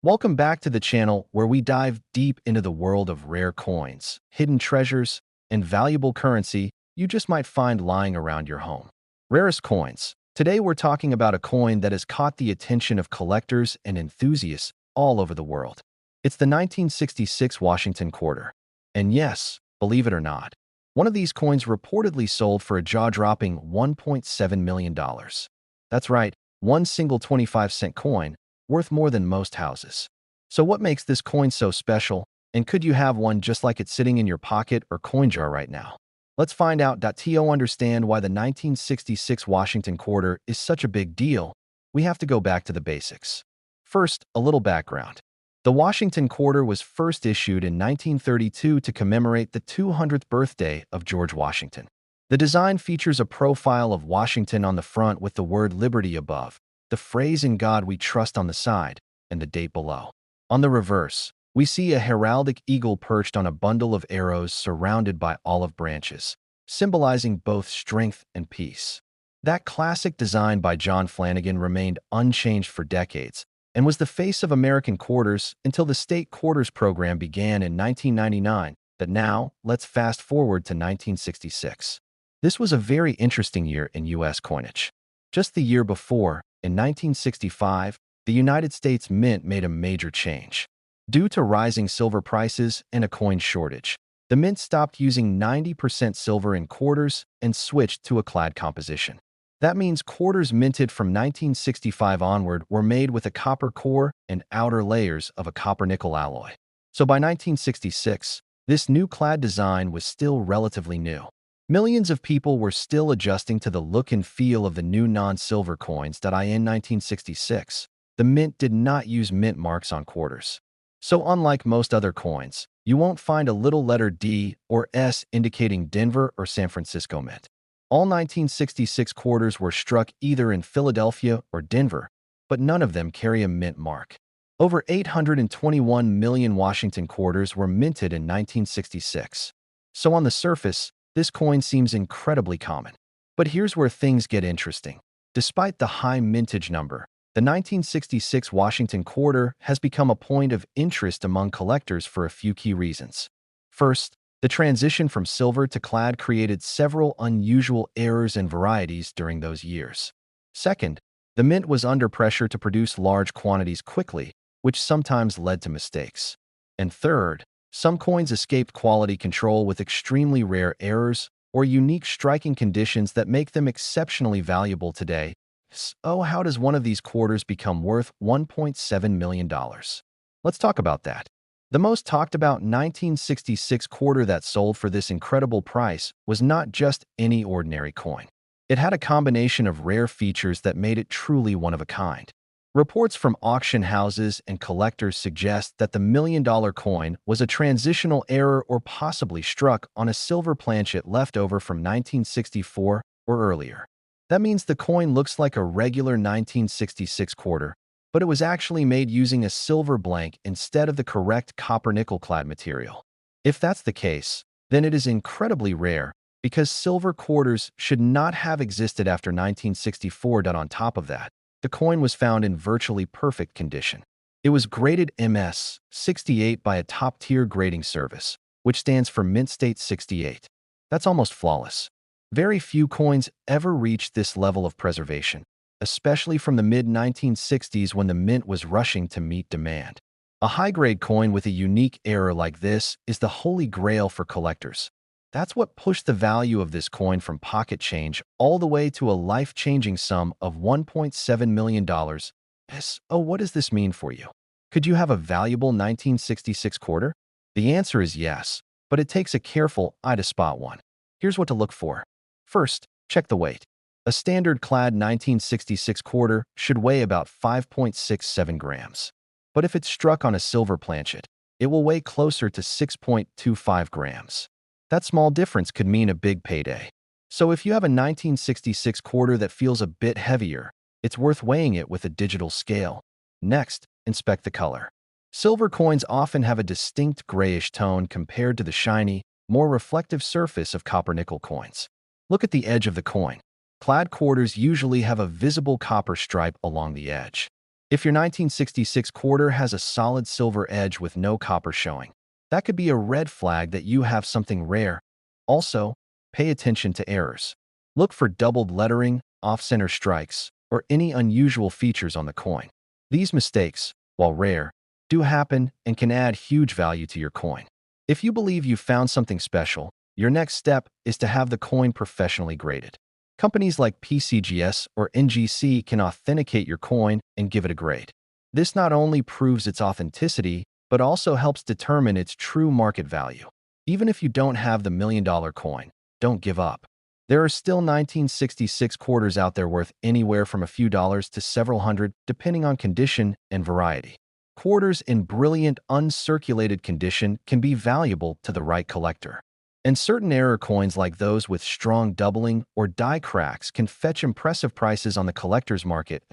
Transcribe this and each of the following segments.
Welcome back to the channel where we dive deep into the world of rare coins, hidden treasures, and valuable currency you just might find lying around your home. Rarest coins. Today we're talking about a coin that has caught the attention of collectors and enthusiasts all over the world. It's the 1966 Washington quarter. And yes, believe it or not, one of these coins reportedly sold for a jaw-dropping $1.7 million. That's right, one single 25-cent coin worth more than most houses. So what makes this coin so special, and could you have one just like it sitting in your pocket or coin jar right now? Let's find out. To understand why the 1966 Washington quarter is such a big deal, we have to go back to the basics. First, a little background. The Washington quarter was first issued in 1932 to commemorate the 200th birthday of George Washington. The design features a profile of Washington on the front with the word Liberty above, the phrase "In God We Trust" on the side, and the date below. On the reverse, we see a heraldic eagle perched on a bundle of arrows surrounded by olive branches, symbolizing both strength and peace. That classic design by John Flanagan remained unchanged for decades and was the face of American quarters until the state quarters program began in 1999. But now, let's fast forward to 1966. This was a very interesting year in U.S. coinage. Just the year before, in 1965, the United States Mint made a major change. Due to rising silver prices and a coin shortage, the Mint stopped using 90% silver in quarters and switched to a clad composition. That means quarters minted from 1965 onward were made with a copper core and outer layers of a copper-nickel alloy. So by 1966, this new clad design was still relatively new. Millions of people were still adjusting to the look and feel of the new non-silver coins. In 1966, the Mint did not use mint marks on quarters. So unlike most other coins, you won't find a little letter D or S indicating Denver or San Francisco Mint. All 1966 quarters were struck either in Philadelphia or Denver, but none of them carry a mint mark. Over 821 million Washington quarters were minted in 1966. So on the surface, this coin seems incredibly common. But here's where things get interesting. Despite the high mintage number, the 1966 Washington quarter has become a point of interest among collectors for a few key reasons. First, the transition from silver to clad created several unusual errors and varieties during those years. Second, the Mint was under pressure to produce large quantities quickly, which sometimes led to mistakes. And third, some coins escaped quality control with extremely rare errors or unique striking conditions that make them exceptionally valuable today. So how does one of these quarters become worth $1.7 million? Let's talk about that. The most talked about 1966 quarter that sold for this incredible price was not just any ordinary coin. It had a combination of rare features that made it truly one of a kind. Reports from auction houses and collectors suggest that the million-dollar coin was a transitional error or possibly struck on a silver planchet left over from 1964 or earlier. That means the coin looks like a regular 1966 quarter, but it was actually made using a silver blank instead of the correct copper-nickel clad material. If that's the case, then it is incredibly rare because silver quarters should not have existed after 1964. On top of that, the coin was found in virtually perfect condition. It was graded MS 68 by a top-tier grading service, which stands for Mint State 68. That's almost flawless. Very few coins ever reached this level of preservation, especially from the mid-1960s when the Mint was rushing to meet demand. A high-grade coin with a unique error like this is the holy grail for collectors. That's what pushed the value of this coin from pocket change all the way to a life-changing sum of $1.7 million. So what does this mean for you? Could you have a valuable 1966 quarter? The answer is yes, but it takes a careful eye to spot one. Here's what to look for. First, check the weight. A standard clad 1966 quarter should weigh about 5.67 grams. But if it's struck on a silver planchet, it will weigh closer to 6.25 grams. That small difference could mean a big payday. So if you have a 1966 quarter that feels a bit heavier, it's worth weighing it with a digital scale. Next, inspect the color. Silver coins often have a distinct grayish tone compared to the shiny, more reflective surface of copper-nickel coins. Look at the edge of the coin. Clad quarters usually have a visible copper stripe along the edge. If your 1966 quarter has a solid silver edge with no copper showing, that could be a red flag that you have something rare. Also, pay attention to errors. Look for doubled lettering, off-center strikes, or any unusual features on the coin. These mistakes, while rare, do happen and can add huge value to your coin. If you believe you found something special, your next step is to have the coin professionally graded. Companies like PCGS or NGC can authenticate your coin and give it a grade. This not only proves its authenticity, but also helps determine its true market value. Even if you don't have the million-dollar coin, don't give up. There are still 1966 quarters out there worth anywhere from a few dollars to several hundred, depending on condition and variety. Quarters in brilliant, uncirculated condition can be valuable to the right collector. And certain error coins like those with strong doubling or die cracks can fetch impressive prices on the collector's market.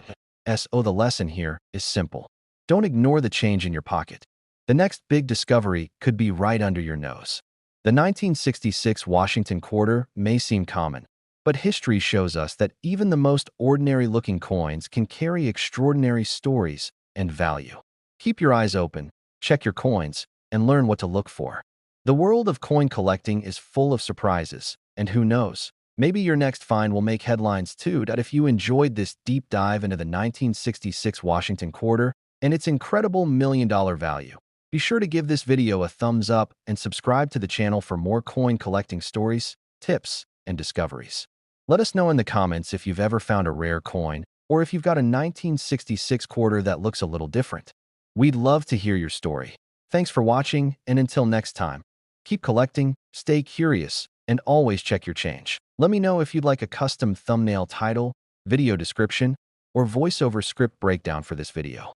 So the lesson here is simple. Don't ignore the change in your pocket. The next big discovery could be right under your nose. The 1966 Washington quarter may seem common, but history shows us that even the most ordinary-looking coins can carry extraordinary stories and value. Keep your eyes open, check your coins, and learn what to look for. The world of coin collecting is full of surprises, and who knows, maybe your next find will make headlines too. If you enjoyed this deep dive into the 1966 Washington quarter and its incredible million-dollar value, be sure to give this video a thumbs up and subscribe to the channel for more coin collecting stories, tips, and discoveries. Let us know in the comments if you've ever found a rare coin or if you've got a 1966 quarter that looks a little different. We'd love to hear your story. Thanks for watching, and until next time, keep collecting, stay curious, and always check your change. Let me know if you'd like a custom thumbnail title, video description, or voiceover script breakdown for this video.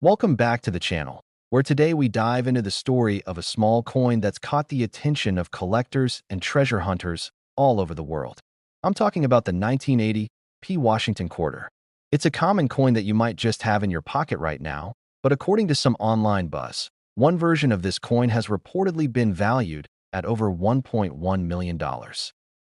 Welcome back to the channel, where today we dive into the story of a small coin that's caught the attention of collectors and treasure hunters all over the world. I'm talking about the 1980 P. Washington quarter. It's a common coin that you might just have in your pocket right now, but according to some online buzz, one version of this coin has reportedly been valued at over $1.1 million.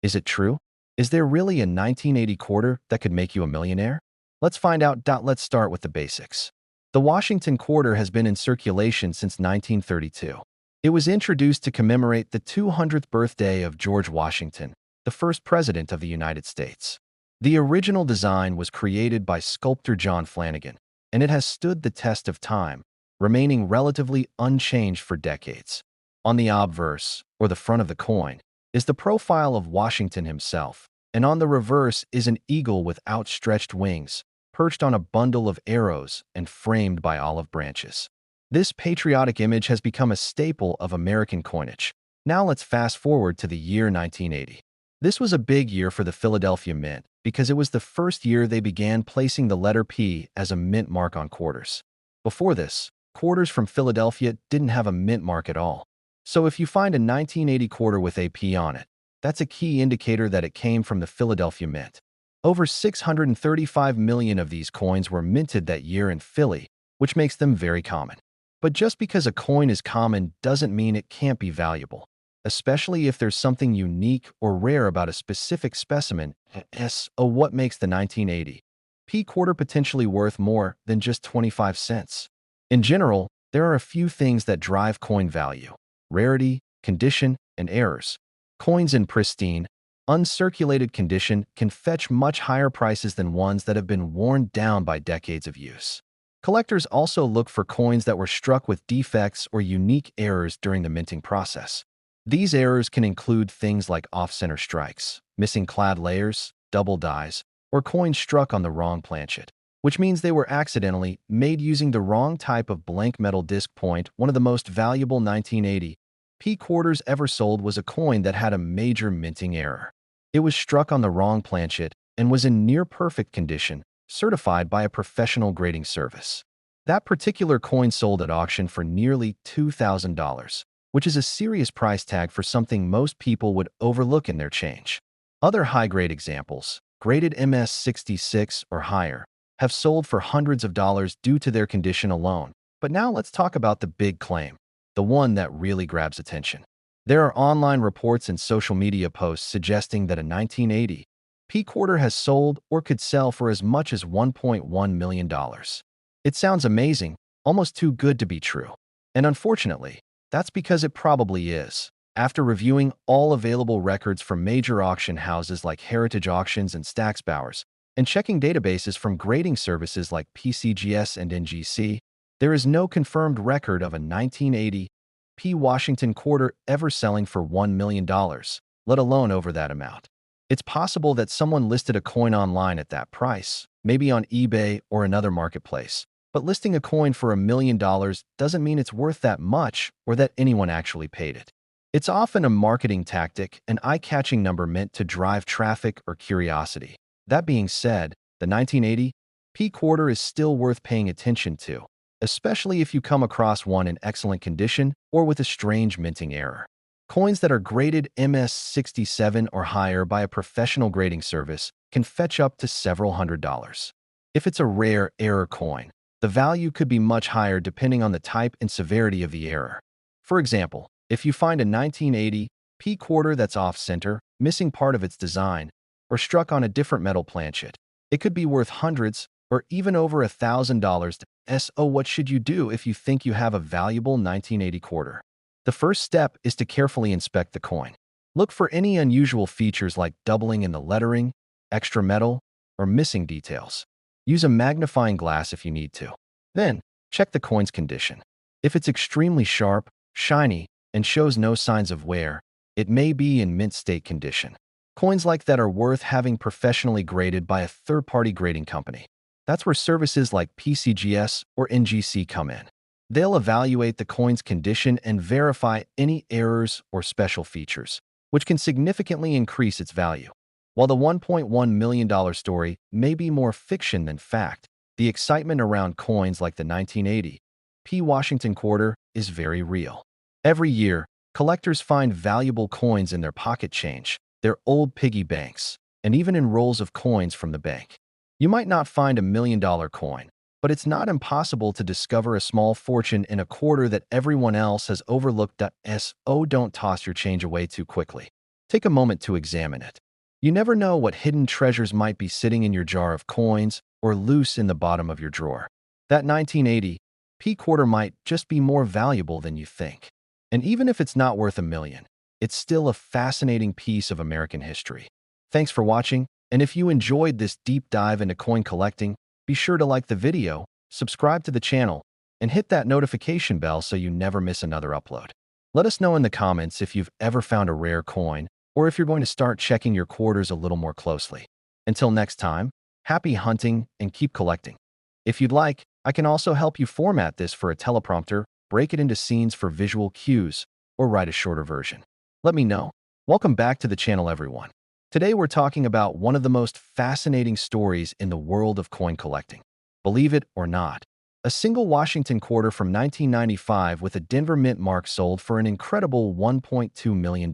Is it true? Is there really a 1980 quarter that could make you a millionaire? Let's find out. Let's start with the basics. The Washington quarter has been in circulation since 1932. It was introduced to commemorate the 200th birthday of George Washington, the first president of the United States. The original design was created by sculptor John Flanagan, and it has stood the test of time, remaining relatively unchanged for decades. On the obverse, or the front of the coin, is the profile of Washington himself, and on the reverse is an eagle with outstretched wings, perched on a bundle of arrows and framed by olive branches. This patriotic image has become a staple of American coinage. Now let's fast forward to the year 1980. This was a big year for the Philadelphia Mint because it was the first year they began placing the letter P as a mint mark on quarters. Before this, quarters from Philadelphia didn't have a mint mark at all. So if you find a 1980 quarter with a P on it, that's a key indicator that it came from the Philadelphia Mint. Over 635 million of these coins were minted that year in Philly, which makes them very common. But just because a coin is common doesn't mean it can't be valuable, especially if there's something unique or rare about a specific specimen. So what makes the 1980 P quarter potentially worth more than just 25 cents? In general, there are a few things that drive coin value: rarity, condition, and errors. Coins in pristine, uncirculated condition can fetch much higher prices than ones that have been worn down by decades of use. Collectors also look for coins that were struck with defects or unique errors during the minting process. These errors can include things like off-center strikes, missing clad layers, double dies, or coins struck on the wrong planchet, which means they were accidentally made using the wrong type of blank metal disc point. One of the most valuable 1980 P quarters ever sold was a coin that had a major minting error. It was struck on the wrong planchet and was in near-perfect condition, certified by a professional grading service. That particular coin sold at auction for nearly $2,000, which is a serious price tag for something most people would overlook in their change. Other high-grade examples, graded MS-66 or higher, have sold for hundreds of dollars due to their condition alone. But now let's talk about the big claim, the one that really grabs attention. There are online reports and social media posts suggesting that a 1980 P quarter has sold or could sell for as much as $1.1 million. It sounds amazing, almost too good to be true. And unfortunately, that's because it probably is. After reviewing all available records from major auction houses like Heritage Auctions and Stack's Bowers, and checking databases from grading services like PCGS and NGC, there is no confirmed record of a 1980 P Washington quarter ever selling for $1 million, let alone over that amount. It's possible that someone listed a coin online at that price, maybe on eBay or another marketplace. But listing a coin for $1 million doesn't mean it's worth that much or that anyone actually paid it. It's often a marketing tactic, an eye-catching number meant to drive traffic or curiosity. That being said, the 1980 P quarter is still worth paying attention to, especially if you come across one in excellent condition or with a strange minting error. Coins that are graded MS-67 or higher by a professional grading service can fetch up to several $100s. If it's a rare error coin, the value could be much higher depending on the type and severity of the error. For example, if you find a 1980 P quarter that's off-center, missing part of its design, or struck on a different metal planchet, it could be worth hundreds or even over $1,000. So what should you do if you think you have a valuable 1980 quarter? The first step is to carefully inspect the coin. Look for any unusual features like doubling in the lettering, extra metal, or missing details. Use a magnifying glass if you need to. Then, check the coin's condition. If it's extremely sharp, shiny, and shows no signs of wear, it may be in mint state condition. Coins like that are worth having professionally graded by a third-party grading company. That's where services like PCGS or NGC come in. They'll evaluate the coin's condition and verify any errors or special features, which can significantly increase its value. While the $1.1 million story may be more fiction than fact, the excitement around coins like the 1980 P Washington quarter is very real. Every year, collectors find valuable coins in their pocket change, their old piggy banks, and even in rolls of coins from the bank. You might not find a $1 million coin, but it's not impossible to discover a small fortune in a quarter that everyone else has overlooked. So don't toss your change away too quickly. Take a moment to examine it. You never know what hidden treasures might be sitting in your jar of coins or loose in the bottom of your drawer. That 1980 P quarter might just be more valuable than you think. And even if it's not worth $1 million, it's still a fascinating piece of American history. Thanks for watching, and if you enjoyed this deep dive into coin collecting, be sure to like the video, subscribe to the channel, and hit that notification bell so you never miss another upload. Let us know in the comments if you've ever found a rare coin, or if you're going to start checking your quarters a little more closely. Until next time, happy hunting and keep collecting. If you'd like, I can also help you format this for a teleprompter, break it into scenes for visual cues, or write a shorter version. Let me know. Welcome back to the channel, everyone. Today we're talking about one of the most fascinating stories in the world of coin collecting. Believe it or not, a single Washington quarter from 1995 with a Denver Mint mark sold for an incredible $1.2 million.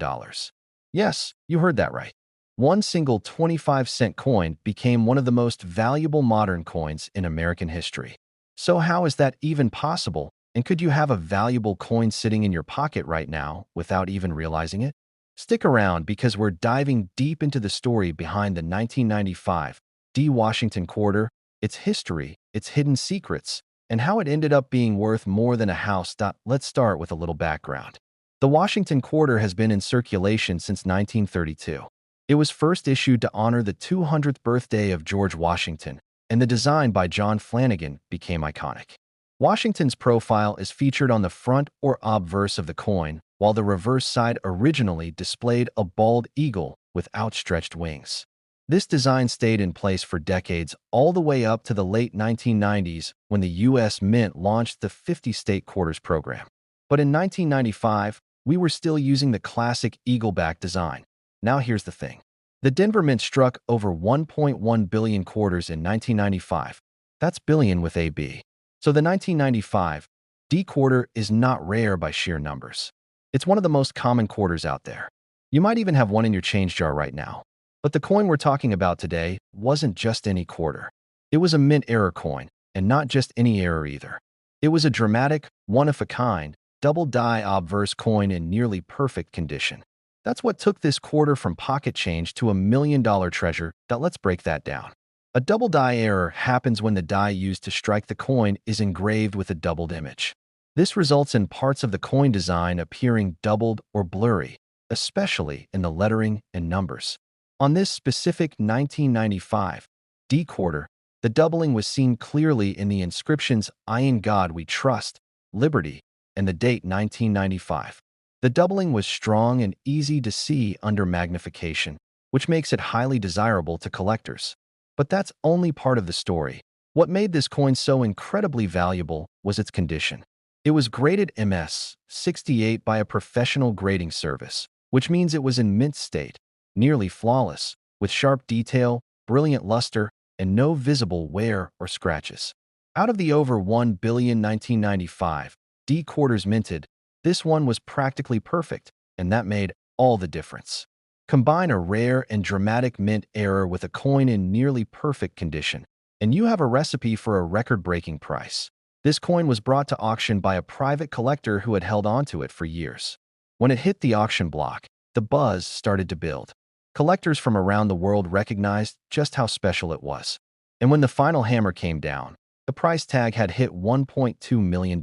Yes, you heard that right. One single 25-cent coin became one of the most valuable modern coins in American history. So how is that even possible? And could you have a valuable coin sitting in your pocket right now without even realizing it? Stick around because we're diving deep into the story behind the 1995 D Washington quarter, its history, its hidden secrets, and how it ended up being worth more than a house. Let's start with a little background. The Washington quarter has been in circulation since 1932. It was first issued to honor the 200th birthday of George Washington, and the design by John Flanagan became iconic. Washington's profile is featured on the front or obverse of the coin, while the reverse side originally displayed a bald eagle with outstretched wings. This design stayed in place for decades, all the way up to the late 1990s when the U.S. Mint launched the 50-state quarters program. But in 1995, we were still using the classic eagle-back design. Now here's the thing. The Denver Mint struck over 1.1 billion quarters in 1995. That's billion with a B. So the 1995 D quarter is not rare by sheer numbers. It's one of the most common quarters out there. You might even have one in your change jar right now. But the coin we're talking about today wasn't just any quarter. It was a mint error coin, and not just any error either. It was a dramatic, one-of-a-kind, double-die obverse coin in nearly perfect condition. That's what took this quarter from pocket change to $1 million treasure. Let's break that down. A double die error happens when the die used to strike the coin is engraved with a doubled image. This results in parts of the coin design appearing doubled or blurry, especially in the lettering and numbers. On this specific 1995 D quarter, the doubling was seen clearly in the inscriptions "I in God We Trust," "Liberty," and the date 1995. The doubling was strong and easy to see under magnification, which makes it highly desirable to collectors. But that's only part of the story. What made this coin so incredibly valuable was its condition. It was graded MS 68 by a professional grading service, which means it was in mint state, nearly flawless, with sharp detail, brilliant luster, and no visible wear or scratches. Out of the over 1 billion 1995 D quarters minted, this one was practically perfect, and that made all the difference. Combine a rare and dramatic mint error with a coin in nearly perfect condition, and you have a recipe for a record-breaking price. This coin was brought to auction by a private collector who had held onto it for years. When it hit the auction block, the buzz started to build. Collectors from around the world recognized just how special it was. And when the final hammer came down, the price tag had hit $1.2 million.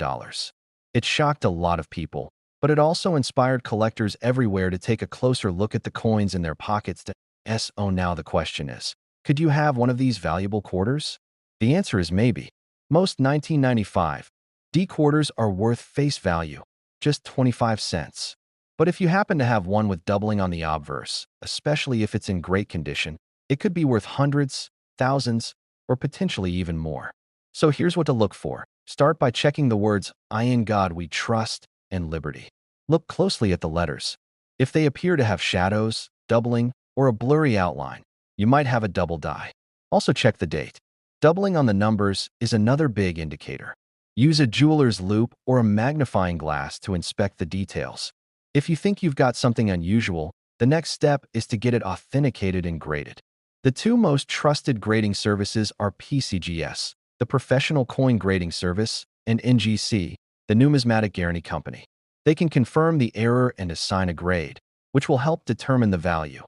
It shocked a lot of people, but it also inspired collectors everywhere to take a closer look at the coins in their pockets. Now the question is, could you have one of these valuable quarters? The answer is maybe. Most 1995 D quarters are worth face value, just 25 cents. But if you happen to have one with doubling on the obverse, especially if it's in great condition, it could be worth hundreds, thousands, or potentially even more. So here's what to look for. Start by checking the words "I in God We Trust" and "Liberty." Look closely at the letters. If they appear to have shadows, doubling, or a blurry outline, you might have a double die. Also check the date. Doubling on the numbers is another big indicator. Use a jeweler's loupe or a magnifying glass to inspect the details. If you think you've got something unusual, the next step is to get it authenticated and graded. The two most trusted grading services are PCGS, the Professional Coin Grading Service, and NGC, the Numismatic Guarantee Company. They can confirm the error and assign a grade, which will help determine the value.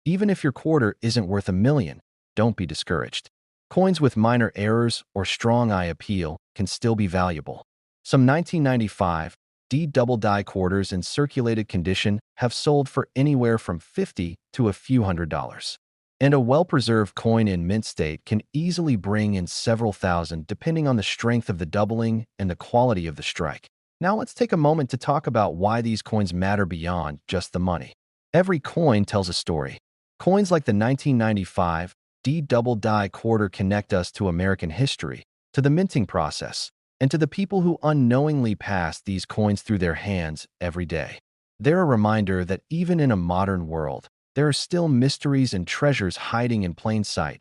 Even if your quarter isn't worth $1 million, don't be discouraged. Coins with minor errors or strong eye appeal can still be valuable. Some 1995 D double die quarters in circulated condition have sold for anywhere from $50 to a few $100s. And a well-preserved coin in mint state can easily bring in several thousand depending on the strength of the doubling and the quality of the strike. Now let's take a moment to talk about why these coins matter beyond just the money. Every coin tells a story. Coins like the 1995 D double die quarter connect us to American history, to the minting process, and to the people who unknowingly pass these coins through their hands every day. They're a reminder that even in a modern world, there are still mysteries and treasures hiding in plain sight.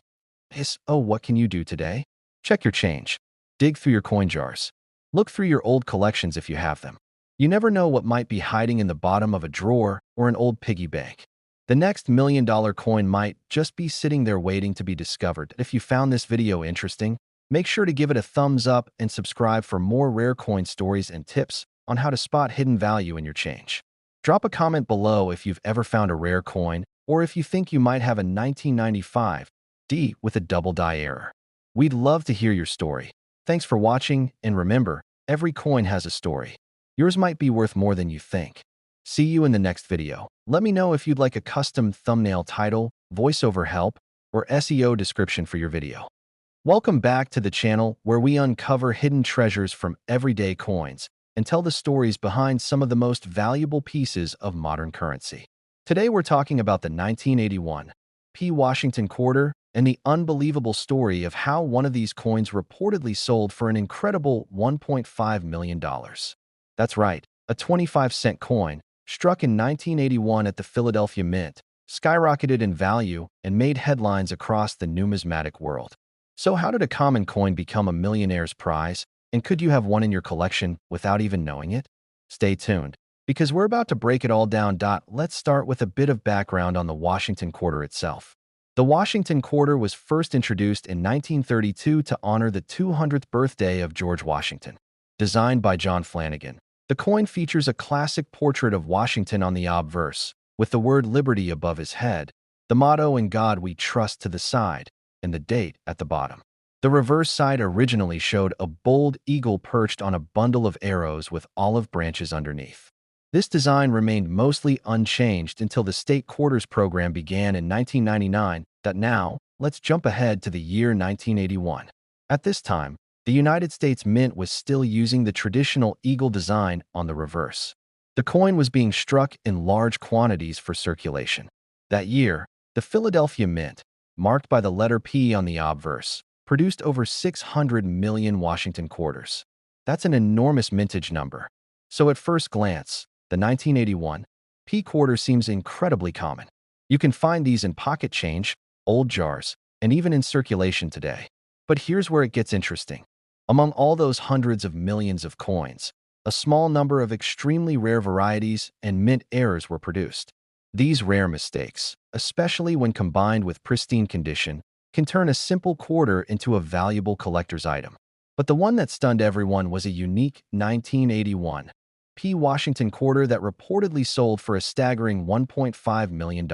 What can you do today? Check your change. Dig through your coin jars. Look through your old collections if you have them. You never know what might be hiding in the bottom of a drawer or an old piggy bank. The next $1 million coin might just be sitting there waiting to be discovered. If you found this video interesting, make sure to give it a thumbs up and subscribe for more rare coin stories and tips on how to spot hidden value in your change. Drop a comment below if you've ever found a rare coin or if you think you might have a 1995 D with a double die error. We'd love to hear your story. Thanks for watching, and remember, every coin has a story. Yours might be worth more than you think. See you in the next video. Let me know if you'd like a custom thumbnail title, voiceover help, or SEO description for your video. Welcome back to the channel where we uncover hidden treasures from everyday coins and tell the stories behind some of the most valuable pieces of modern currency. Today we're talking about the 1981 P. Washington quarter and the unbelievable story of how one of these coins reportedly sold for an incredible $1.5 million. That's right, a 25-cent coin, struck in 1981 at the Philadelphia Mint, skyrocketed in value and made headlines across the numismatic world. So how did a common coin become a millionaire's prize? And could you have one in your collection without even knowing it? Stay tuned, because we're about to break it all down. Let's start with a bit of background on the Washington quarter itself. The Washington quarter was first introduced in 1932 to honor the 200th birthday of George Washington. Designed by John Flanagan, the coin features a classic portrait of Washington on the obverse, with the word "Liberty" above his head, the motto "In God We Trust" to the side, and the date at the bottom. The reverse side originally showed a bold eagle perched on a bundle of arrows with olive branches underneath. This design remained mostly unchanged until the state quarters program began in 1999. Now, let's jump ahead to the year 1981. At this time, the United States Mint was still using the traditional eagle design on the reverse. The coin was being struck in large quantities for circulation. That year, the Philadelphia Mint, marked by the letter P on the obverse, produced over 600 million Washington quarters. That's an enormous mintage number. So at first glance, the 1981 P quarter seems incredibly common. You can find these in pocket change, old jars, and even in circulation today. But here's where it gets interesting. Among all those hundreds of millions of coins, a small number of extremely rare varieties and mint errors were produced. These rare mistakes, especially when combined with pristine condition, can turn a simple quarter into a valuable collector's item. But the one that stunned everyone was a unique 1981 P Washington quarter that reportedly sold for a staggering $1.5 million.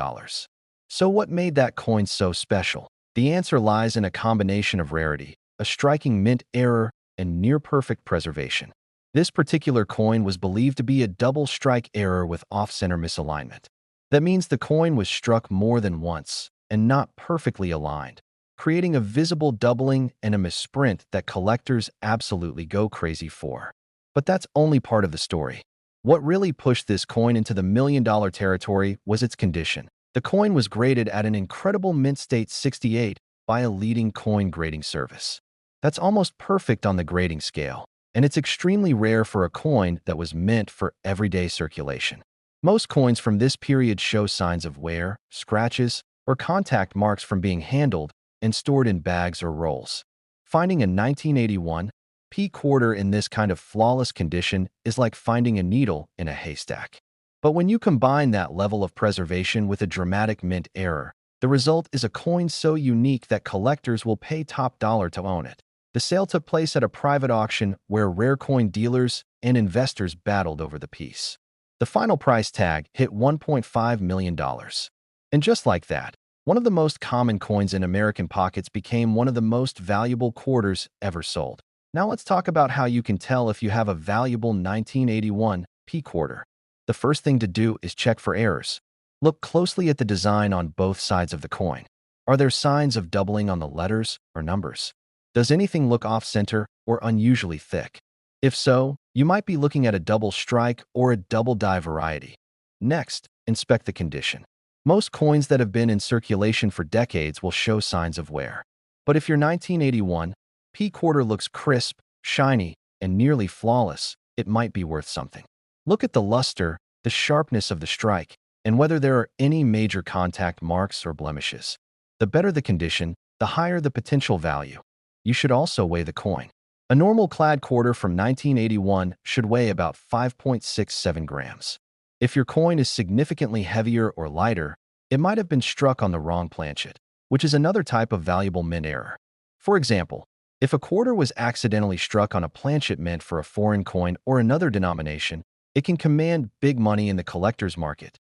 So what made that coin so special? The answer lies in a combination of rarity, a striking mint error, and near-perfect preservation. This particular coin was believed to be a double strike error with off-center misalignment. That means the coin was struck more than once and not perfectly aligned, creating a visible doubling and a misprint that collectors absolutely go crazy for. But that's only part of the story. What really pushed this coin into the million-dollar territory was its condition. The coin was graded at an incredible mint state 68 by a leading coin grading service. That's almost perfect on the grading scale, and it's extremely rare for a coin that was meant for everyday circulation. Most coins from this period show signs of wear, scratches, or contact marks from being handled and stored in bags or rolls. Finding a 1981 P quarter in this kind of flawless condition is like finding a needle in a haystack. But when you combine that level of preservation with a dramatic mint error, the result is a coin so unique that collectors will pay top dollar to own it. The sale took place at a private auction where rare coin dealers and investors battled over the piece. The final price tag hit $1.5 million. And just like that, one of the most common coins in American pockets became one of the most valuable quarters ever sold. Now let's talk about how you can tell if you have a valuable 1981 P quarter. The first thing to do is check for errors. Look closely at the design on both sides of the coin. Are there signs of doubling on the letters or numbers? Does anything look off-center or unusually thick? If so, you might be looking at a double strike or a double die variety. Next, inspect the condition. Most coins that have been in circulation for decades will show signs of wear. But if your 1981 P quarter looks crisp, shiny, and nearly flawless, it might be worth something. Look at the luster, the sharpness of the strike, and whether there are any major contact marks or blemishes. The better the condition, the higher the potential value. You should also weigh the coin. A normal clad quarter from 1981 should weigh about 5.67 grams. If your coin is significantly heavier or lighter, it might have been struck on the wrong planchet, which is another type of valuable mint error. For example, if a quarter was accidentally struck on a planchet meant for a foreign coin or another denomination, it can command big money in the collector's market.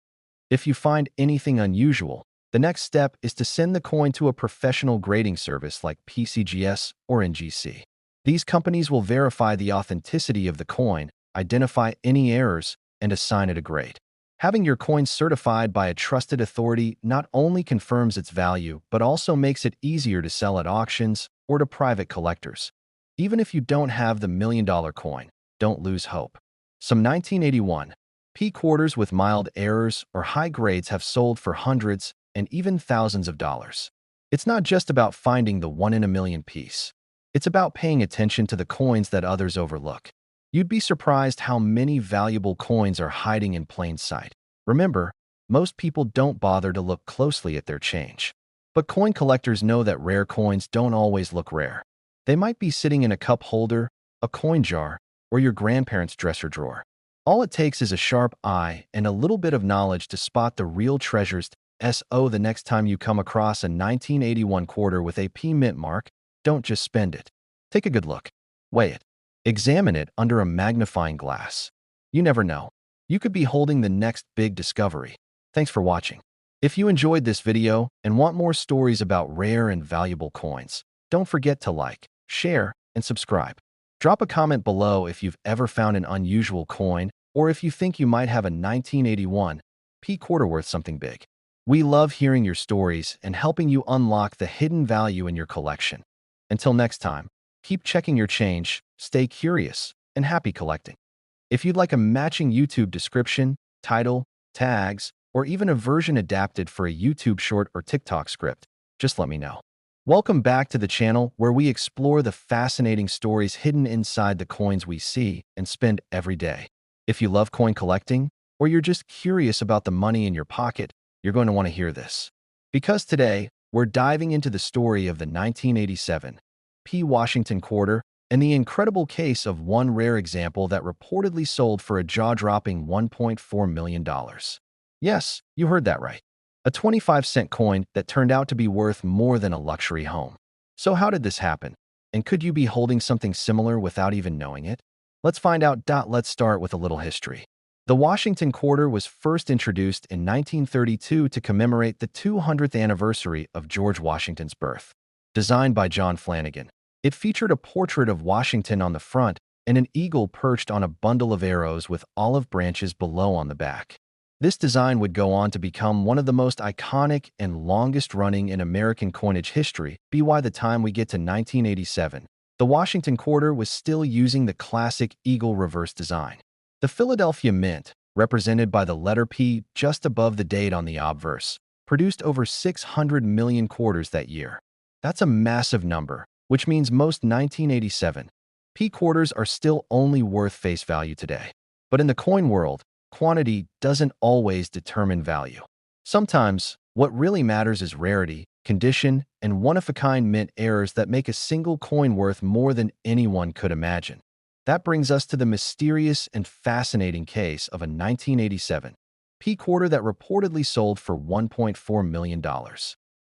If you find anything unusual, the next step is to send the coin to a professional grading service like PCGS or NGC. These companies will verify the authenticity of the coin, identify any errors, and assign it a grade. Having your coin certified by a trusted authority not only confirms its value, but also makes it easier to sell at auctions or to private collectors. Even if you don't have the million-dollar coin, don't lose hope. Some 1981 P quarters with mild errors or high grades have sold for hundreds and even thousands of dollars. It's not just about finding the one-in-a-million piece. It's about paying attention to the coins that others overlook. You'd be surprised how many valuable coins are hiding in plain sight. Remember, most people don't bother to look closely at their change. But coin collectors know that rare coins don't always look rare. They might be sitting in a cup holder, a coin jar, or your grandparents' dresser drawer. All it takes is a sharp eye and a little bit of knowledge to spot the real treasures. So the next time you come across a 1981 quarter with a P mint mark, don't just spend it. Take a good look. Weigh it. Examine it under a magnifying glass. You never know. You could be holding the next big discovery. Thanks for watching. If you enjoyed this video and want more stories about rare and valuable coins, don't forget to like, share, and subscribe. Drop a comment below if you've ever found an unusual coin or if you think you might have a 1981 P quarter worth something big. We love hearing your stories and helping you unlock the hidden value in your collection. Until next time, keep checking your change, stay curious, and happy collecting. If you'd like a matching YouTube description, title, tags, or even a version adapted for a YouTube short or TikTok script, just let me know. Welcome back to the channel where we explore the fascinating stories hidden inside the coins we see and spend every day. If you love coin collecting, or you're just curious about the money in your pocket, you're going to want to hear this. Because today, we're diving into the story of the 1987 P. Washington quarter and the incredible case of one rare example that reportedly sold for a jaw-dropping $1.4 million. Yes, you heard that right. A 25-cent coin that turned out to be worth more than a luxury home. So how did this happen? And could you be holding something similar without even knowing it? Let's find out. Let's start with a little history. The Washington quarter was first introduced in 1932 to commemorate the 200th anniversary of George Washington's birth. Designed by John Flanagan, it featured a portrait of Washington on the front and an eagle perched on a bundle of arrows with olive branches below on the back. This design would go on to become one of the most iconic and longest-running in American coinage history. By the time we get to 1987, the Washington quarter was still using the classic eagle reverse design. The Philadelphia Mint, represented by the letter P just above the date on the obverse, produced over 600 million quarters that year. That's a massive number, which means most 1987 P quarters are still only worth face value today. But in the coin world, quantity doesn't always determine value. Sometimes, what really matters is rarity, condition, and one-of-a-kind mint errors that make a single coin worth more than anyone could imagine. That brings us to the mysterious and fascinating case of a 1987 P quarter that reportedly sold for $1.4 million.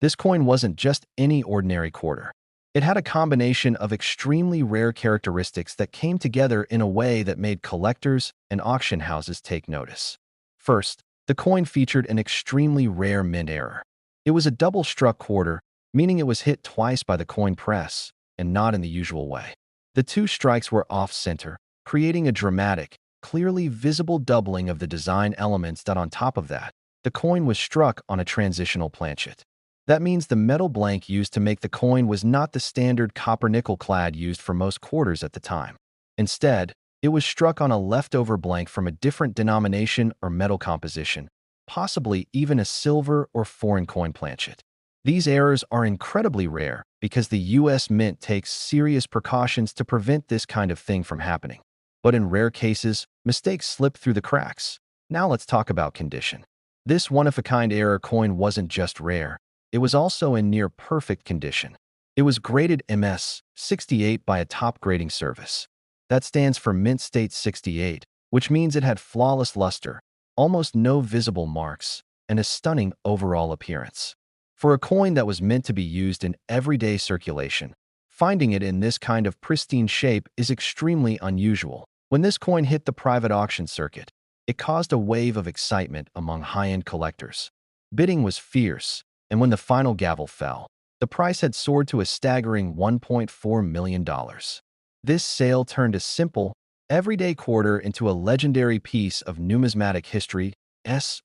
This coin wasn't just any ordinary quarter. It had a combination of extremely rare characteristics that came together in a way that made collectors and auction houses take notice. First, the coin featured an extremely rare mint error. It was a double-struck quarter, meaning it was hit twice by the coin press, and not in the usual way. The two strikes were off-center, creating a dramatic, clearly visible doubling of the design elements that on top of that, the coin was struck on a transitional planchet. That means the metal blank used to make the coin was not the standard copper-nickel clad used for most quarters at the time. Instead, it was struck on a leftover blank from a different denomination or metal composition, possibly even a silver or foreign coin planchet. These errors are incredibly rare because the U.S. Mint takes serious precautions to prevent this kind of thing from happening. But in rare cases, mistakes slip through the cracks. Now let's talk about condition. This one-of-a-kind error coin wasn't just rare. It was also in near-perfect condition. It was graded MS 68 by a top grading service. That stands for Mint State 68, which means it had flawless luster, almost no visible marks, and a stunning overall appearance. For a coin that was meant to be used in everyday circulation, finding it in this kind of pristine shape is extremely unusual. When this coin hit the private auction circuit, it caused a wave of excitement among high-end collectors. Bidding was fierce, and when the final gavel fell, the price had soared to a staggering $1.4 million. This sale turned a simple, everyday quarter into a legendary piece of numismatic history.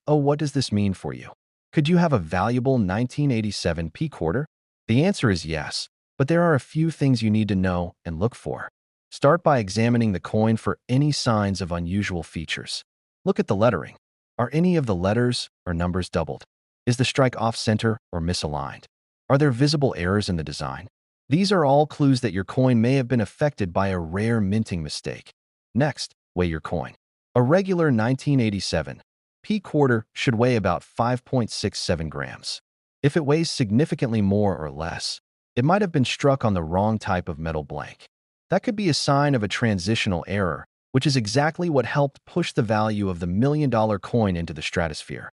Oh, what does this mean for you? Could you have a valuable 1987 P quarter? The answer is yes, but there are a few things you need to know and look for. Start by examining the coin for any signs of unusual features. Look at the lettering. Are any of the letters or numbers doubled? Is the strike off-center or misaligned? Are there visible errors in the design? These are all clues that your coin may have been affected by a rare minting mistake. Next, weigh your coin. A regular 1987 P quarter should weigh about 5.67 grams. If it weighs significantly more or less, it might have been struck on the wrong type of metal blank. That could be a sign of a transitional error, which is exactly what helped push the value of the million-dollar coin into the stratosphere.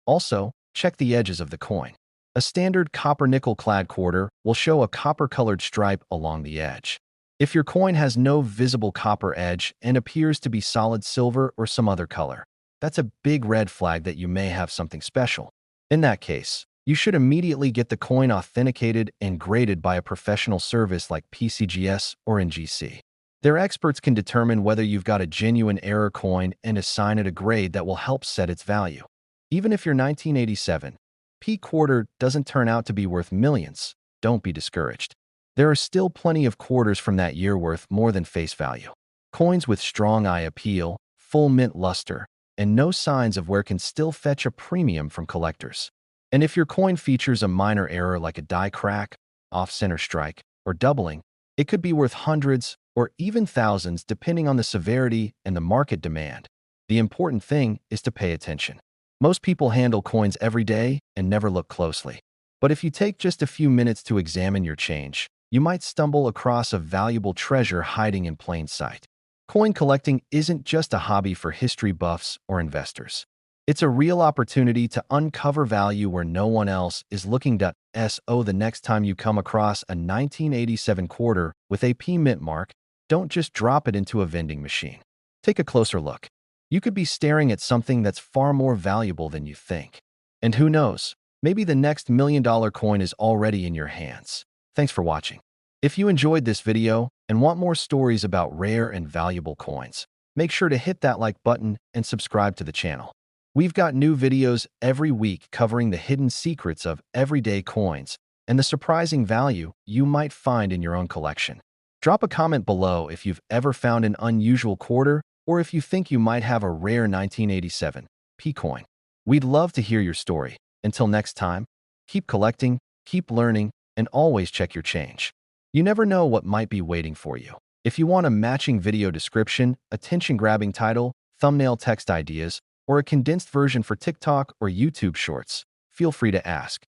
Also, check the edges of the coin. A standard copper-nickel clad quarter will show a copper-colored stripe along the edge. If your coin has no visible copper edge and appears to be solid silver or some other color, that's a big red flag that you may have something special. In that case, you should immediately get the coin authenticated and graded by a professional service like PCGS or NGC. Their experts can determine whether you've got a genuine error coin and assign it a grade that will help set its value. Even if your 1987 P quarter doesn't turn out to be worth millions, don't be discouraged. There are still plenty of quarters from that year worth more than face value. Coins with strong eye appeal, full mint luster, and no signs of wear can still fetch a premium from collectors. And if your coin features a minor error like a die crack, off-center strike, or doubling, it could be worth hundreds or even thousands depending on the severity and the market demand. The important thing is to pay attention. Most people handle coins every day and never look closely. But if you take just a few minutes to examine your change, you might stumble across a valuable treasure hiding in plain sight. Coin collecting isn't just a hobby for history buffs or investors. It's a real opportunity to uncover value where no one else is looking. So the next time you come across a 1987 quarter with a P mint mark, don't just drop it into a vending machine. Take a closer look. You could be staring at something that's far more valuable than you think. And who knows, maybe the next $1 million coin is already in your hands. Thanks for watching. If you enjoyed this video and want more stories about rare and valuable coins, make sure to hit that like button and subscribe to the channel. We've got new videos every week covering the hidden secrets of everyday coins and the surprising value you might find in your own collection. Drop a comment below if you've ever found an unusual quarter or if you think you might have a rare 1987 P coin. We'd love to hear your story. Until next time, keep collecting, keep learning, and always check your change. You never know what might be waiting for you. If you want a matching video description, attention-grabbing title, thumbnail text ideas, or a condensed version for TikTok or YouTube Shorts, feel free to ask.